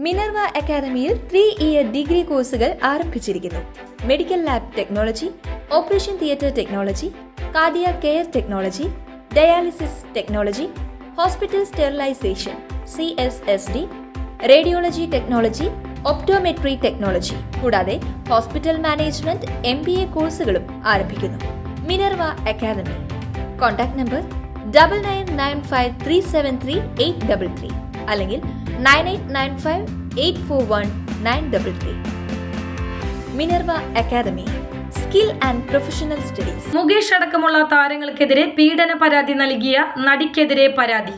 Minerva അക്കാദമിയിൽ 3-year degree കോഴ്സുകൾ ആരംഭിച്ചിരിക്കുന്നു. Medical lab technology, operation theatre technology, cardiac care technology, dialysis technology, hospital sterilisation CSSD, radiology technology, optometry technology കൂടാതെ hospital management MBA കോഴ്സുകളും ആരംഭിക്കുന്നു. Minerva academy. Contact number 9995373833 അല്ലെങ്കിൽ 9895841933. Minerva Academy, skill and professional studies. Mukesh അടക്കമുള്ള താരങ്ങൾക്കെതിരെ പീഡന പരാതി നൽകിയ നടിക്കെതിരെ പരാതി.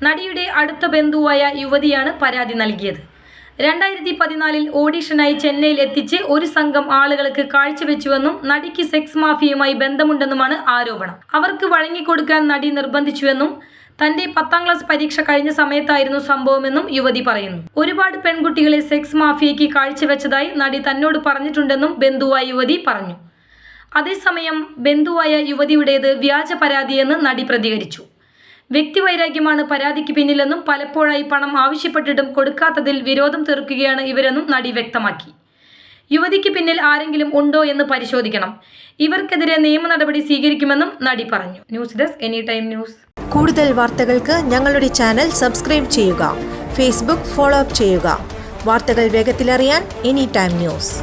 നടിയുടെ അടുത്ത ബന്ധുവായ യുവതിയാണ് പരാതി നൽകിയത്. 2014 ഓഡിഷനായി ചെന്നൈയിൽ എത്തിച്ച് ഒരു സംഘം ആളുകൾക്ക് കാഴ്ചവെച്ചുവെന്നും നടിക്ക് സെക്സ് മാഫിയയുമായി ബന്ധമുണ്ടെന്നുമാണ് ആരോപണം. അവർക്ക് വഴങ്ങിക്കൊടുക്കാൻ നടി നിർബന്ധിച്ചുവെന്നും തന്റെ 10ാം ക്ലാസ് പരീക്ഷ കഴിഞ്ഞ സമയത്തായിരുന്നു സംഭവമെന്നും യുവതി പറയുന്നു. ഒരുപാട് പെൺകുട്ടികളെ സെക്സ് മാഫിയയ്ക്ക് കാഴ്ചവെച്ചതായി നടി തന്നോട് പറഞ്ഞിട്ടുണ്ടെന്നും ബന്ധുവായ യുവതി പറഞ്ഞു. അതേസമയം ബന്ധുവായ യുവതിയുടേത് വ്യാജ പരാതിയെന്ന് നടി പ്രതികരിച്ചു. വ്യക്തിവൈരാഗ്യമാണ് പരാതിക്ക് പിന്നിലെന്നും പലപ്പോഴായി പണം ആവശ്യപ്പെട്ടിട്ടും കൊടുക്കാത്തതിൽ വിരോധം തീർക്കുകയാണ് ഇവരെന്നും നടി വ്യക്തമാക്കി. യുവതിക്ക് പിന്നിൽ ആരെങ്കിലും ഉണ്ടോ എന്ന് പരിശോധിക്കണം. ഇവർക്കെതിരെ നിയമ നടപടി സ്വീകരിക്കുമെന്നും നടി പറഞ്ഞു. News desk any time news. കൂടുതൽ വാർത്തകൾക്ക് ഞങ്ങളുടെ ചാനൽ സബ്സ്ക്രൈബ് ചെയ്യുക. ഫേസ്ബുക്ക് ഫോളോ അപ്പ് ചെയ്യുക. വാർത്തകൾ വേഗത്തിലറിയാൻ എനി ടൈം ന്യൂസ്.